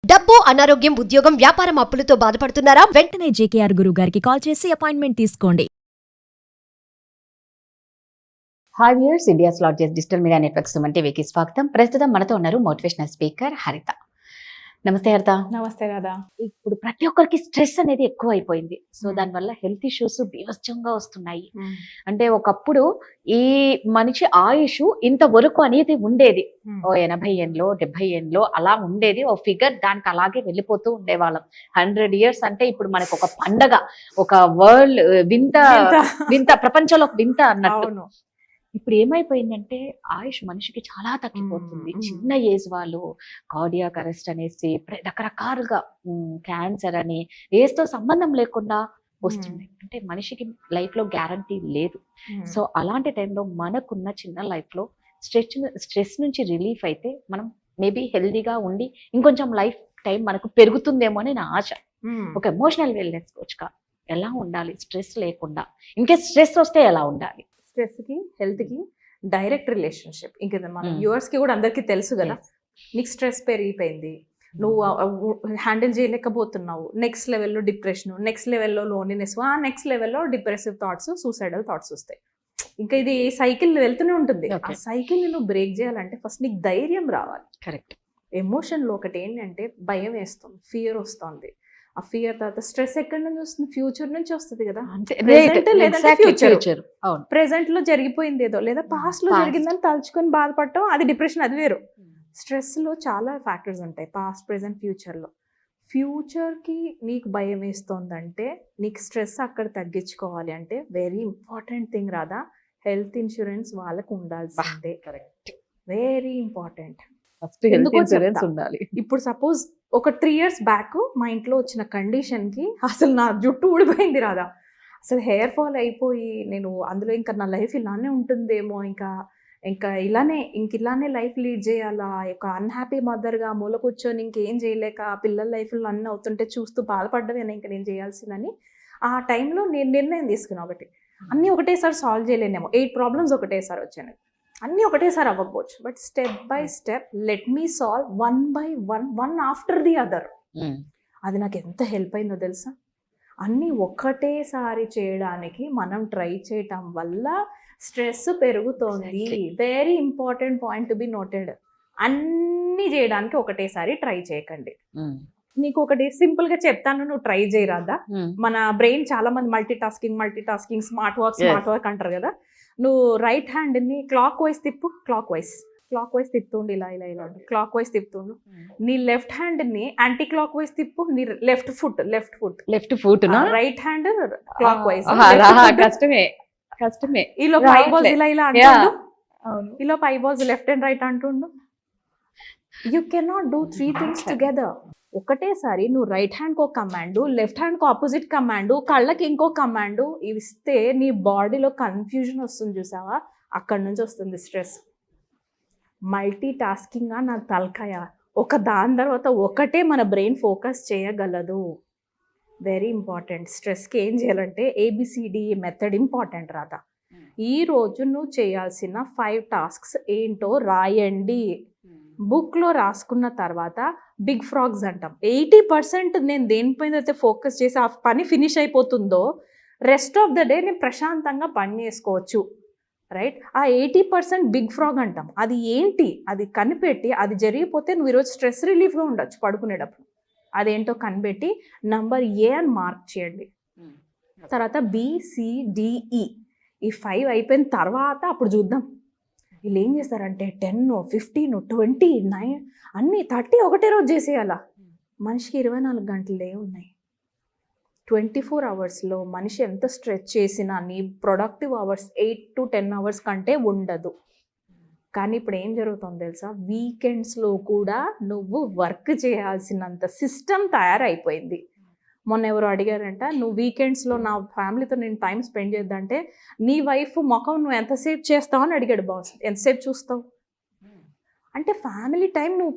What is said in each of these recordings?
డబ్బు, అనారోగ్యం, ఉద్యోగం, వ్యాపారం అప్పులతో బాధపడుతున్నారా? వెంటనే జేకేఆర్ గురువు గారికి కాల్ చేసి అపాయింట్మెంట్ తీసుకోండి. Hi viewers, India largest digital media network Suman టీవీకి స్వాగతం. ప్రస్తుతం మనతో ఉన్నారు మోటివేషనల్ స్పీకర్ హరిత. నమస్తే హరిత. నమస్తే రాధా. ఇప్పుడు ప్రతి ఒక్కరికి స్ట్రెస్ అనేది ఎక్కువ అయిపోయింది. సో దానివల్ల హెల్త్ ఇష్యూస్ బీభత్సంగా వస్తున్నాయి. అంటే ఒకప్పుడు ఈ మనిషి ఆయుష్ ఇంత వరకు అనేది ఉండేది. ఓ 80 ఏండ్లో 70 ఏండ్లో అలా ఉండేది. ఓ ఫిగర్ దానికి అలాగే వెళ్ళిపోతూ ఉండేవాళ్ళం. 100 years అంటే ఇప్పుడు మనకు ఒక పండగ, ఒక వరల్డ్ వింత వింత ప్రపంచంలో ఒక వింత అన్నట్టు. ఇప్పుడు ఏమైపోయిందంటే ఆయుష్ మనిషికి చాలా తగ్గిపోతుంది. చిన్న ఏజ్ వాళ్ళు కార్డియాక్ అరెస్ట్ అనేసి రకరకాలుగా క్యాన్సర్ అని ఏజ్ తో సంబంధం లేకుండా వస్తుంది. అంటే మనిషికి లైఫ్ లో గ్యారంటీ లేదు. సో అలాంటి టైంలో మనకున్న చిన్న లైఫ్ లో స్ట్రెస్ నుంచి రిలీఫ్ అయితే మనం మేబీ హెల్దీగా ఉండి ఇంకొంచెం లైఫ్ టైం మనకు పెరుగుతుందేమో అని నా ఆశ. ఒక ఎమోషనల్ వెల్నెస్ కోచ్ గా ఎలా ఉండాలి స్ట్రెస్ లేకుండా, ఇంకే స్ట్రెస్ వస్తే ఎలా ఉండాలి? స్ట్రెస్ కి హెల్త్ కి డైరెక్ట్ రిలేషన్షిప్. ఇంకా మన వ్యూవర్స్ కి కూడా అందరికీ తెలుసు కదా, నీకు స్ట్రెస్ పెరిగిపోయింది, నువ్వు హ్యాండిల్ చేయలేకపోతున్నావు, నెక్స్ట్ లెవెల్లో డిప్రెషన్, నెక్స్ట్ లెవెల్లో లోన్లీనెస్, ఆ నెక్స్ట్ లెవెల్లో డిప్రెసివ్ థాట్స్, సూసైడల్ థాట్స్ వస్తాయి. ఇంకా ఇది సైకిల్ వెళ్తూనే ఉంటుంది. ఆ సైకిల్ ని నువ్వు బ్రేక్ చేయాలంటే ఫస్ట్ నీకు ధైర్యం రావాలి. కరెక్ట్. ఎమోషన్లో ఒకటి ఏంటంటే భయం వేస్తుంది, ఫియర్ వస్తుంది. ఆ ఫియర్ తర్వాత స్ట్రెస్ ఎక్కడి నుంచి వస్తుంది? ఫ్యూచర్ నుంచి వస్తుంది కదా. ప్రెసెంట్ లో జరిగిపోయింది ఏదో, లేదా పాస్ట్ లో జరిగిందని తలుచుకొని బాధపడటం, అది డిప్రెషన్, అది వేరు. స్ట్రెస్ లో చాలా ఫ్యాక్టర్స్ ఉంటాయి, పాస్ట్, ప్రెసెంట్, ఫ్యూచర్ లో. ఫ్యూచర్ కి నీకు భయం వేస్తోందంటే నీకు స్ట్రెస్ అక్కడ తగ్గించుకోవాలి అంటే వెరీ ఇంపార్టెంట్ థింగ్ రాదా, హెల్త్ ఇన్సూరెన్స్ వాళ్ళకు ఉండాల్సిందే. Correct, very important. ఉండాలి. ఇప్పుడు సపోజ్ ఒక 3 years బ్యాక్ మా ఇంట్లో వచ్చిన కండిషన్ కి అసలు నా జుట్టు ఊడిపోయింది రాదా, అసలు హెయిర్ ఫాల్ అయిపోయి నేను అందులో ఇంకా నా లైఫ్ ఇలానే ఉంటుందేమో, ఇంకా ఇలానే లైఫ్ లీడ్ చేయాలా, ఒక అన్హ్యాపీ మదర్గా మూల కూర్చొని ఇంకేం చేయలేక పిల్లల లైఫ్లో అన్నీ అవుతుంటే చూస్తూ బాధపడ్డమేనా ఇంకా నేను చేయాల్సిందని ఆ టైంలో నేను నిర్ణయం తీసుకున్నా. ఒకటి అన్నీ ఒకటేసారి సాల్వ్ చేయలేనేమో, 8 problems ఒకటేసారి వచ్చాను, అన్నీ ఒకటేసారి అవ్వకపోవచ్చు, but step by step let me solve one by one after the other. అది నాకు ఎంత హెల్ప్ అయిందో తెలుసా. అన్నీ ఒకటేసారి చేయడానికి మనం ట్రై చేయటం వల్ల స్ట్రెస్ పెరుగుతోంది. Very important point to be noted. అన్నీ చేయడానికి ఒకటేసారి ట్రై చేయకండి. నీకు ఒకటి సింపుల్ గా చెప్తాను, నువ్వు ట్రై చేయరాదా. మన బ్రెయిన్ చాలా మంది మల్టీ టాస్కింగ్ స్మార్ట్ వర్క్ అంటారు కదా. నువ్వు రైట్ హ్యాండ్ ని క్లాక్ వైజ్ తిప్పు, క్లాక్ వైజ్ తిప్పుతుండు, ఇలా క్లాక్ వైజ్ తిప్పుతుండు. నీ లెఫ్ట్ హ్యాండ్ ని యాంటీ క్లాక్ వైజ్ తిప్పు, నీ left foot right hand clock wise. కష్టమే. ఈలో 5 balls ఇలా అంటుండు, ఈలో 5 balls లెఫ్ట్ అండ్ రైట్ అంటుండు. You cannot do 3 things together. ఒకటేసారి నువ్వు రైట్ హ్యాండ్కి ఒక కమాండు, లెఫ్ట్ హ్యాండ్కి ఆపోజిట్ కమాండు, కళ్ళకి ఇంకో కమాండు ఇస్తే నీ బాడీలో కన్ఫ్యూజన్ వస్తుంది చూసావా, అక్కడ నుంచి వస్తుంది స్ట్రెస్. మల్టీ టాస్కింగ్గా నా తలకాయ ఒక దాని తర్వాత ఒకటే మన బ్రెయిన్ ఫోకస్ చేయగలదు. Very important. స్ట్రెస్కి ఏం చేయాలంటే ABCD మెథడ్ ఇంపార్టెంట్ రాదా. ఈరోజు నువ్వు చేయాల్సిన 5 tasks ఏంటో రాయండి. బుక్లో రాసుకున్న తర్వాత బిగ్ ఫ్రాగ్స్ అంటాం. 80% నేను దేనిపైన అయితే ఫోకస్ చేసి ఆ పని ఫినిష్ అయిపోతుందో రెస్ట్ ఆఫ్ ద డే నేను ప్రశాంతంగా పని చేసుకోవచ్చు, రైట్. ఆ 80% బిగ్ ఫ్రాగ్ అంటాం. అది ఏంటి, అది కనిపెట్టి అది జరిగిపోతే నువ్వు ఈరోజు స్ట్రెస్ రిలీఫ్గా ఉండొచ్చు పడుకునేటప్పుడు. అదేంటో కనిపెట్టి నంబర్ A అని మార్క్ చేయండి. తర్వాత BCDE ఈ 5 అయిపోయిన తర్వాత అప్పుడు చూద్దాం. వీళ్ళు ఏం చేస్తారంటే 10, 15, 20, 9 అన్నీ 30 ఒకటే రోజు చేసేయాలా. మనిషికి 24 గంటలే ఉన్నాయి. 24 hours మనిషి ఎంత స్ట్రెచ్ చేసినా నీ ప్రొడక్టివ్ అవర్స్ 8 to 10 hours కంటే ఉండదు. కానీ ఇప్పుడు ఏం జరుగుతుందో తెలుసా, వీకెండ్స్లో కూడా నువ్వు వర్క్ చేయాల్సినంత సిస్టమ్ తయారైపోయింది. మొన్న ఎవరు అడిగారంట, నువ్వు వీకెండ్స్లో నా ఫ్యామిలీతో నేను టైం స్పెండ్ చేద్దంటే నీ వైఫ్ ముఖం నువ్వు ఎంతసేపు చేస్తావు అని అడిగాడు బాస్. ఎంతసేపు చూస్తావు అంటే ఫ్యామిలీ టైం నువ్వు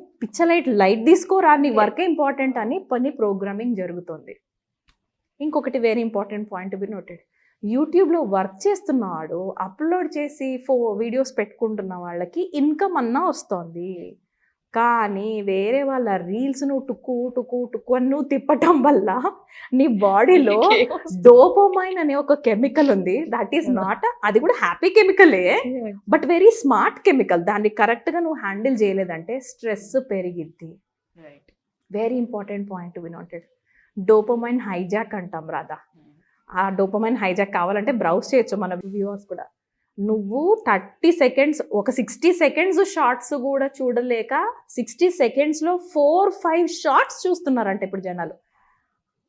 లైట్ తీసుకోరా, నీ వర్కే ఇంపార్టెంట్ అని పని ప్రోగ్రామింగ్ జరుగుతుంది. ఇంకొకటి very important point be noted, యూట్యూబ్లో వర్క్ చేస్తున్నవాడు అప్లోడ్ చేసి వీడియోస్ పెట్టుకుంటున్న వాళ్ళకి ఇన్కమ్ అన్నా వస్తుంది. కానీ వేరే వాళ్ళ రీల్స్ నువ్వు టుక్కు టుక్కు టుక్కు అని నువ్వు తిప్పటం వల్ల నీ బాడీలో డోపమైన్ అనే ఒక కెమికల్ ఉంది. దట్ ఈస్ నాట్, అది కూడా హ్యాపీ కెమికలే, బట్ వెరీ స్మార్ట్ కెమికల్. దాన్ని కరెక్ట్గా నువ్వు హ్యాండిల్ చేయలేదంటే స్ట్రెస్ పెరిగిద్ది. Very important point to be noted. Dopamine hijack అంటాం రాదా. ఆ డోపమైన్ హైజాక్ కావాలంటే బ్రౌజ్ చేయొచ్చు మన వ్యూవర్స్ కూడా. నువ్వు 30 seconds, ఒక 60 seconds షార్ట్స్ కూడా చూడలేక 60 secondsలో 4-5 షార్ట్స్ చూస్తున్నారంట ఇప్పుడు జనాలు.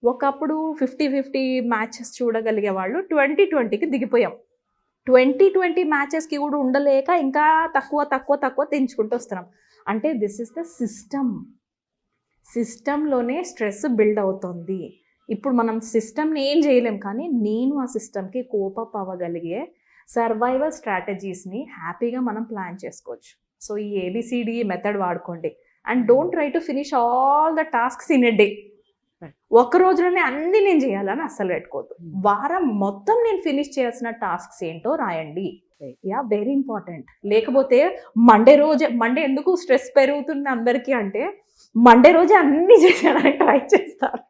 ఒకప్పుడు 50-50 మ్యాచెస్ చూడగలిగే వాళ్ళు 20-20కి దిగిపోయాం. 20-20 మ్యాచెస్కి కూడా ఉండలేక ఇంకా తక్కువ తెంచుకుంటూ వస్తున్నాం. అంటే దిస్ ఇస్ ద సిస్టంలోనే స్ట్రెస్ బిల్డ్ అవుతుంది. ఇప్పుడు మనం సిస్టమ్ని ఏం చేయలేం, కానీ నేను ఆ సిస్టమ్కి కోపప్ అవ్వగలిగే సర్వైవల్ స్ట్రాటజీస్ని హ్యాపీగా మనం ప్లాన్ చేసుకోవచ్చు. సో ఈ ABCD మెథడ్ వాడుకోండి. And don't try to finish all the tasks in a day. ఒక రోజులోనే అన్ని నేను చేయాలని అస్సలు పెట్టుకోవద్దు. వారం మొత్తం నేను ఫినిష్ చేయాల్సిన టాస్క్స్ ఏంటో రాయండి. Yeah, very important. లేకపోతే మండే ఎందుకు స్ట్రెస్ పెరుగుతుంది అందరికీ అంటే, మండే రోజే అన్ని చేసేయడానికి ట్రై చేస్తారు.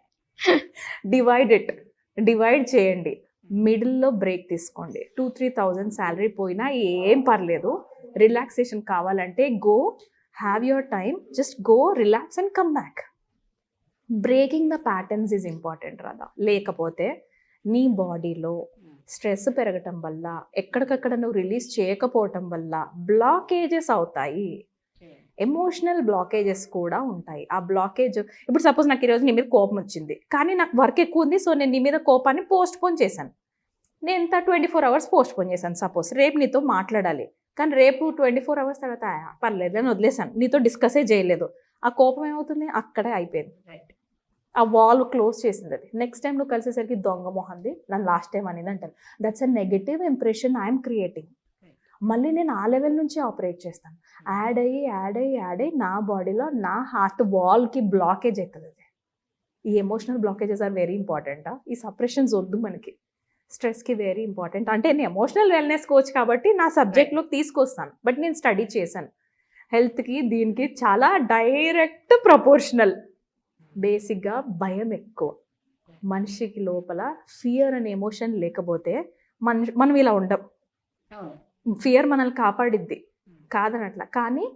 డివైడ్ చేయండి. మిడిల్లో బ్రేక్ తీసుకోండి. 2-3 thousand శాలరీ పోయినా ఏం పర్లేదు. రిలాక్సేషన్ కావాలంటే go have your time, just go relax and come back. Breaking the patterns is important రాదా. లేకపోతే నీ బాడీలో స్ట్రెస్ పెరగటం వల్ల, ఎక్కడికక్కడ నువ్వు రిలీజ్ చేయకపోవటం వల్ల బ్లాకేజెస్ అవుతాయి. ఎమోషనల్ బ్లాకేజెస్ కూడా ఉంటాయి. ఆ బ్లాకేజ్, ఇప్పుడు సపోజ్ నాకు ఈరోజు నీ మీద కోపం వచ్చింది, కానీ నాకు వర్క్ ఎక్కువ ఉంది, సో నేను నీ మీద కోపాన్ని పోస్ట్ పోన్ చేశాను. నేను ఎంత 24 hours పోస్ట్ పోన్ చేశాను. సపోజ్ రేపు నీతో మాట్లాడాలి, కానీ రేపు 24 hours తర్వాత పర్లేదు అని వదిలేశాను, నీతో డిస్కసే చేయలేదు. ఆ కోపం ఏమవుతుంది, అక్కడే అయిపోయింది. ఆ వాల్ క్లోజ్ చేసింది. అది నెక్స్ట్ టైం నువ్వు కలిసేసరికి దొంగ మొహంది నన్ను లాస్ట్ టైం అనేది అంటారు. That's a negative impression I'm creating. మళ్ళీ నేను ఆ లెవెల్ నుంచి ఆపరేట్ చేస్తాను. యాడ్ అయ్యి నా బాడీలో నా హార్ట్ వాల్కి బ్లాకేజ్ అవుతుంది. అది ఈ emotional blockages are very important. ఈ సప్రెషన్స్ వద్దు మనకి. స్ట్రెస్కి వెరీ ఇంపార్టెంట్. అంటే నేను ఎమోషనల్ వెల్నెస్ కోచ్ కాబట్టి నా సబ్జెక్ట్లోకి తీసుకొస్తాను, బట్ నేను స్టడీ చేశాను. హెల్త్కి దీనికి చాలా డైరెక్ట్ ప్రపోర్షనల్. బేసిక్గా భయం ఎక్కువ మనిషికి. లోపల ఫియర్ అనే ఎమోషన్ లేకపోతే మనం ఇలా ఉండం. ఫియర్ మనల్ని కాపాడిద్ది కాదనట్లా, కానీ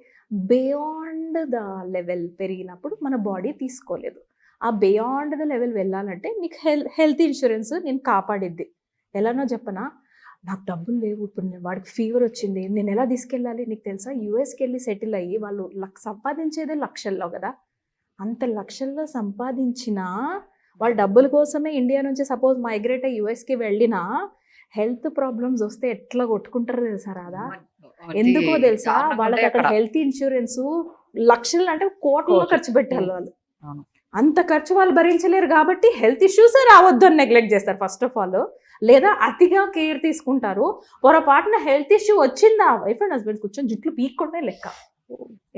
బియాండ్ ద లెవెల్ పెరిగినప్పుడు మన బాడీ తీసుకోలేదు. ఆ బియాండ్ ద లెవెల్ వెళ్ళాలంటే నీకు హెల్త్ ఇన్సూరెన్స్ నేను కాపాడిద్ది. ఎలానో చెప్పనా, నాకు డబ్బులు లేవు, ఇప్పుడు నేను వాడికి ఫీవర్ వచ్చింది, నేను ఎలా తీసుకెళ్ళాలి. నీకు తెలుసా, యూఎస్కి వెళ్ళి సెటిల్ అయ్యి వాళ్ళు సంపాదించేదే లక్షల్లో కదా. అంత లక్షల్లో సంపాదించినా వాళ్ళ డబ్బుల కోసమే ఇండియా నుంచి సపోజ్ మైగ్రేట్ అయ్యి యూఎస్కి వెళ్ళినా హెల్త్ ప్రాబ్లమ్స్ వస్తే ఎట్లా కొట్టుకుంటారో తెలుసా రాదా. ఎందుకో తెలుసా, వాళ్ళకి అక్కడ హెల్త్ ఇన్సూరెన్స్ లక్షలు అంటే కోట్లలో ఖర్చు పెట్టాలి వాళ్ళు. అంత ఖర్చు వాళ్ళు భరించలేరు కాబట్టి హెల్త్ ఇష్యూసే రావద్దు అని నెగ్లెక్ట్ చేస్తారు ఫస్ట్ ఆఫ్ ఆల్. లేదా అతిగా కేర్ తీసుకుంటారు. పొరపాటున హెల్త్ ఇష్యూ వచ్చిందా, వైఫ్ అండ్ హస్బెండ్ కూర్చొని జుట్లు పీక్కుంటే లెక్క.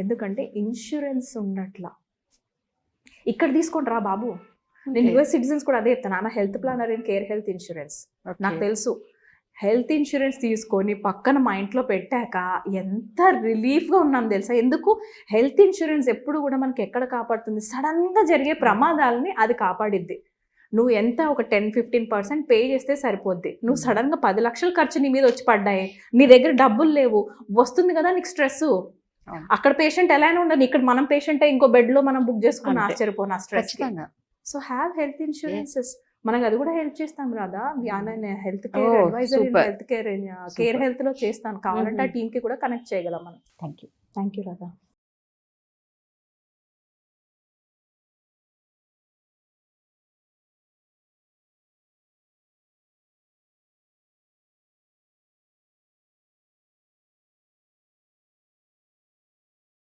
ఎందుకంటే ఇన్సూరెన్స్ ఉన్నట్లా. ఇక్కడ తీసుకుంటారా బాబు, నేను యూఎస్ సిటిజన్స్ కూడా అదే చెప్తాను, ఆమె health planner in care health insurance. నాకు తెలుసు, హెల్త్ ఇన్సూరెన్స్ తీసుకొని పక్కన మా ఇంట్లో పెట్టాక ఎంత రిలీఫ్గా ఉన్నాను తెలుసా. ఎందుకు, హెల్త్ ఇన్సూరెన్స్ ఎప్పుడు కూడా మనకి ఎక్కడ కాపాడుతుంది, సడన్గా జరిగే ప్రమాదాలని అది కాపాడిద్ది. నువ్వు ఎంత ఒక 10-15% పే చేస్తే సరిపోద్ది. నువ్వు సడన్గా 10 లక్షలు ఖర్చు నీ మీద వచ్చి పడ్డాయి, నీ దగ్గర డబ్బులు లేవు, వస్తుంది కదా నీకు స్ట్రెస్. అక్కడ పేషెంట్ ఎలా అయినా ఉండదు, ఇక్కడ మనం పేషెంట్ ఇంకో బెడ్లో మనం బుక్ చేసుకుని ఆశ్చర్యపోను ఆ stress. So have health insurances. మనకు అది కూడా హెల్ప్ చేస్తాం రాదా. Health care adviser health care health లో చేస్తాను. కావాలంటే ఆ టీమ్ కి కూడా కనెక్ట్ చేయగలం మనం. థ్యాంక్ యూ రాదా.